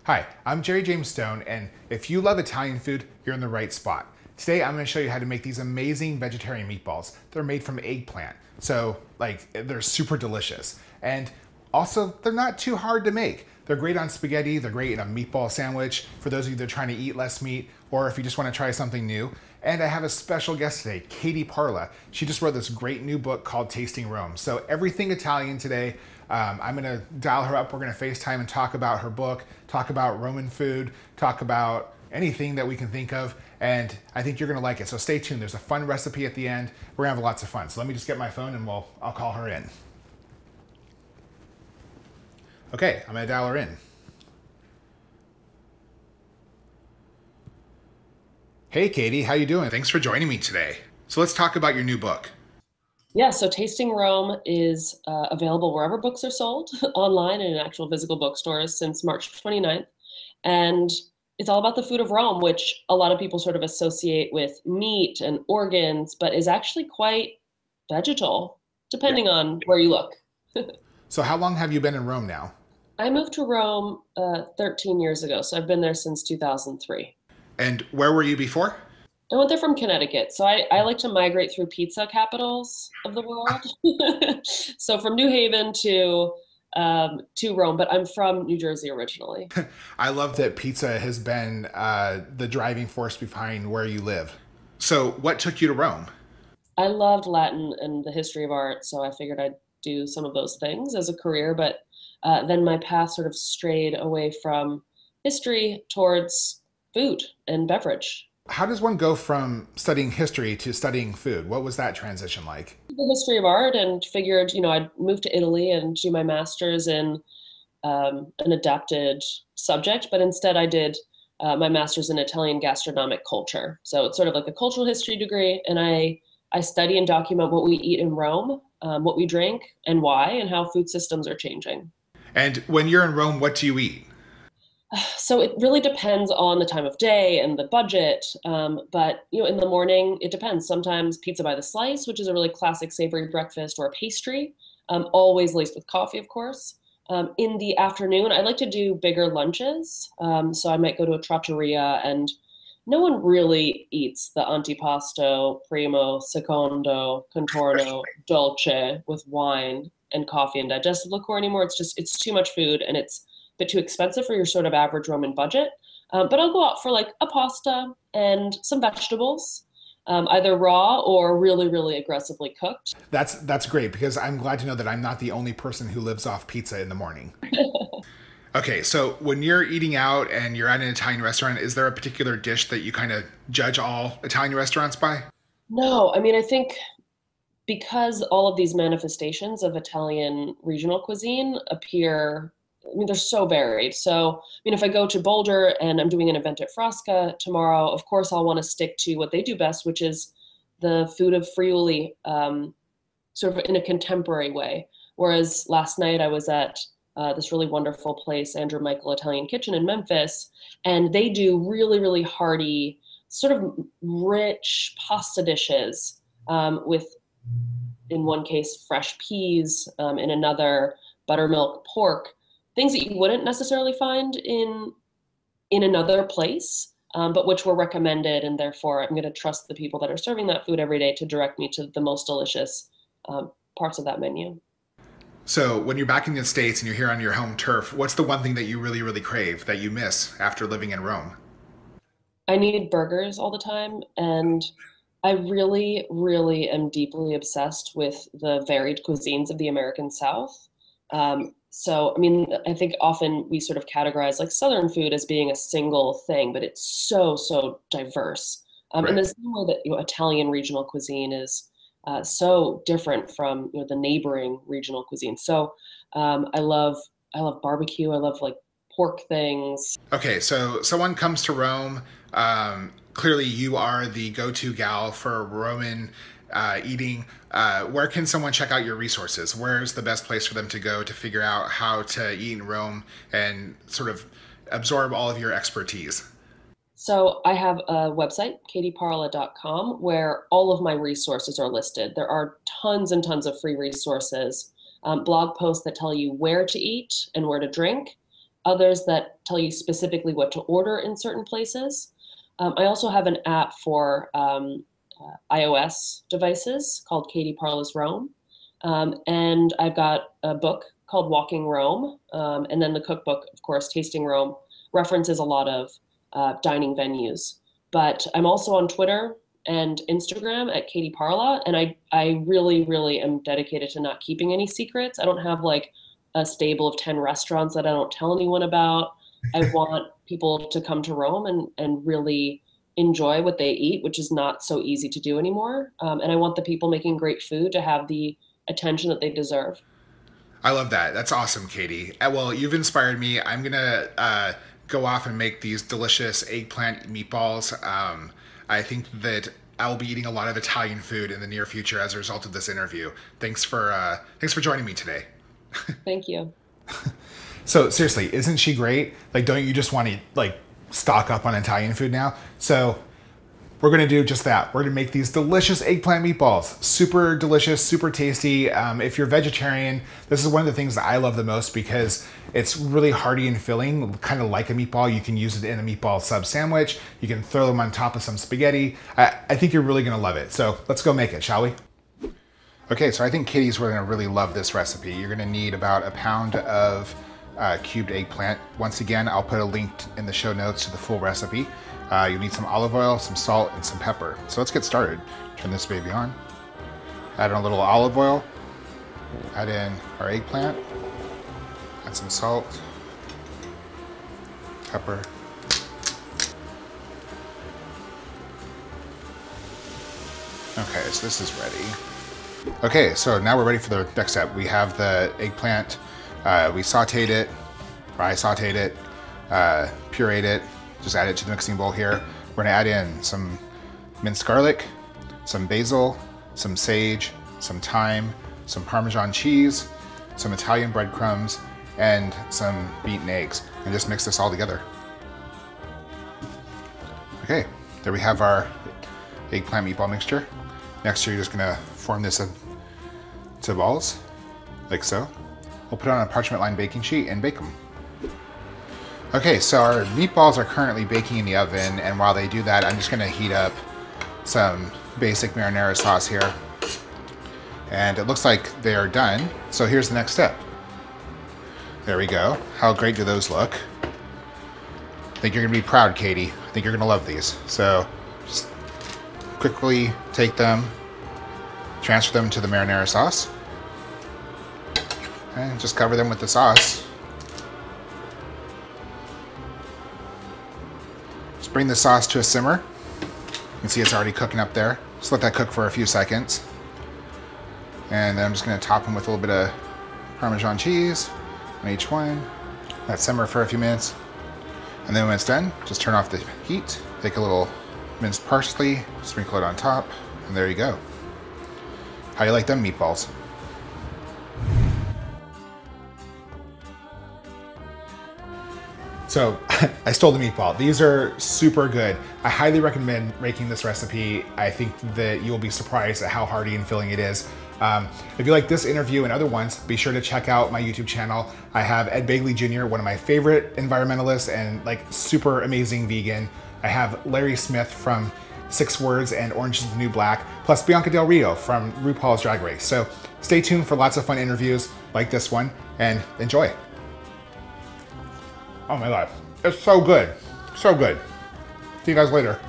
Hi, I'm Jerry James Stone, and if you love Italian food, you're in the right spot. Today, I'm going to show you how to make these amazing vegetarian meatballs. They're made from eggplant, so they're super delicious. And also, they're not too hard to make. They're great on spaghetti, they're great in a meatball sandwich for those of you that are trying to eat less meat, or if you just want to try something new. And I have a special guest today, Katie Parla. She just wrote this great new book called Tasting Rome. So everything Italian today. I'm going to dial her up. We're going to FaceTime and talk about her book, talk about Roman food, talk about anything that we can think of. And I think you're going to like it. So stay tuned. There's a fun recipe at the end. We're going to have lots of fun. So let me just get my phone and I'll call her in. Okay, I'm going to dial her in. Hey, Katie, how you doing? Thanks for joining me today. So let's talk about your new book. Yeah, so Tasting Rome is available wherever books are sold, online and in actual physical bookstores since March 29th. And it's all about the food of Rome, which a lot of people sort of associate with meat and organs, but is actually quite vegetal, Yeah. depending on where you look. So how long have you been in Rome now? I moved to Rome 13 years ago, so I've been there since 2003. And where were you before? I went there from Connecticut. So I like to migrate through pizza capitals of the world. So from New Haven to Rome, but I'm from New Jersey originally. I love that pizza has been the driving force behind where you live. So, what took you to Rome? I loved Latin and the history of art, so I figured I'd do some of those things as a career, but then my path sort of strayed away from history towards food and beverage. How does one go from studying history to studying food? What was that transition like? The history of art and figured, I'd move to Italy and do my master's in an adapted subject, but instead I did my master's in Italian gastronomic culture. So it's sort of like a cultural history degree, and I study and document what we eat in Rome, what we drink, and why, and how food systems are changing. And when you're in Rome, what do you eat? So it really depends on the time of day and the budget. But in the morning, it depends. Sometimes pizza by the slice, which is a really classic savory breakfast, or a pastry, always laced with coffee, of course. In the afternoon, I like to do bigger lunches. So I might go to a trattoria, and no one really eats the antipasto, primo, secondo, contorno, dolce with wine and coffee and digestive liqueur anymore. It's too much food, and it's bit too expensive for your sort of average Roman budget. But I'll go out for like a pasta and some vegetables, either raw or really, really aggressively cooked. That's great because I'm glad to know that I'm not the only person who lives off pizza in the morning. Okay, so when you're eating out and you're at an Italian restaurant, is there a particular dish that you kind of judge all Italian restaurants by? No, I mean, I think because all of these manifestations of Italian regional cuisine appear, I mean, they're so varied. So, I mean, if I go to Boulder and I'm doing an event at Frasca tomorrow, of course, I'll want to stick to what they do best, which is the food of Friuli, sort of in a contemporary way. Whereas last night I was at this really wonderful place, Andrew Michael Italian Kitchen in Memphis, and they do really, really hearty, sort of rich pasta dishes with, in one case, fresh peas, in another, buttermilk pork, things that you wouldn't necessarily find in another place, but which were recommended, and therefore I'm going to trust the people that are serving that food every day to direct me to the most delicious parts of that menu. So when you're back in the States and you're here on your home turf, what's the one thing that you really, really crave that you miss after living in Rome? I need burgers all the time, and I really, really am deeply obsessed with the varied cuisines of the American South. So, I mean, I think often we sort of categorize like Southern food as being a single thing, but it's so, so diverse. In Right. the same way that Italian regional cuisine is so different from the neighboring regional cuisine. So, I love barbecue. I love like pork things. Okay, so someone comes to Rome. Clearly, you are the go-to gal for Roman eating. Where can someone check out your resources? Where's the best place for them to go to figure out how to eat in Rome and sort of absorb all of your expertise? So I have a website, katieparla.com, where all of my resources are listed. There are tons and tons of free resources, blog posts that tell you where to eat and where to drink, others that tell you specifically what to order in certain places. I also have an app for iOS devices called Katie Parla's Rome. And I've got a book called Walking Rome. And then the cookbook, of course, Tasting Rome, references a lot of dining venues. But I'm also on Twitter and Instagram at Katie Parla. And I really, really am dedicated to not keeping any secrets. I don't have like a stable of 10 restaurants that I don't tell anyone about. I want people to come to Rome and really enjoy what they eat, which is not so easy to do anymore. And I want the people making great food to have the attention that they deserve. I love that. That's awesome, Katie. Well, you've inspired me. I'm going to go off and make these delicious eggplant meatballs. I think that I'll be eating a lot of Italian food in the near future as a result of this interview. Thanks for joining me today. Thank you. So seriously, isn't she great? Like, don't you just want to like stock up on Italian food now? So we're going to do just that. We're going to make these delicious eggplant meatballs. Super delicious, super tasty. If you're vegetarian, this is one of the things that I love the most because it's really hearty and filling, kind of like a meatball. You can use it in a meatball sub sandwich. You can throw them on top of some spaghetti. I think you're really going to love it. So let's go make it, shall we? Okay, so I think Katie's going to really love this recipe. You're going to need about a pound of cubed eggplant. Once again, I'll put a link in the show notes to the full recipe. You'll need some olive oil, some salt, and some pepper. So let's get started. Turn this baby on. Add in a little olive oil. Add in our eggplant. Add some salt, pepper. Okay, so this is ready. Okay, so now we're ready for the next step. We have the eggplant. We sauteed it, or I sauteed it, pureed it. Just add it to the mixing bowl here. We're gonna add in some minced garlic, some basil, some sage, some thyme, some Parmesan cheese, some Italian breadcrumbs, and some beaten eggs. And just mix this all together. Okay, there we have our eggplant meatball mixture. Next, you're just gonna form this into balls, like so. We'll put it on a parchment lined baking sheet and bake them. Okay, so our meatballs are currently baking in the oven, and while they do that, I'm just gonna heat up some basic marinara sauce here. And it looks like they are done, so here's the next step. There we go. How great do those look? I think you're gonna be proud, Katie. I think you're gonna love these. So just quickly take them, transfer them to the marinara sauce, and just cover them with the sauce. Bring the sauce to a simmer. You can see it's already cooking up there. Just let that cook for a few seconds. And then I'm just gonna top them with a little bit of Parmesan cheese on each one. Let simmer for a few minutes. And then when it's done, just turn off the heat. Take a little minced parsley, sprinkle it on top, and there you go. How do you like them meatballs? So I stole the meatball. These are super good. I highly recommend making this recipe. I think that you'll be surprised at how hearty and filling it is. If you like this interview and other ones, be sure to check out my YouTube channel. I have Ed Begley Jr., one of my favorite environmentalists and like super amazing vegan. I have Larry Smith from 6 Words and Orange is the New Black, plus Bianca Del Rio from RuPaul's Drag Race. So stay tuned for lots of fun interviews like this one and enjoy. Oh my God, it's so good. So good. See you guys later.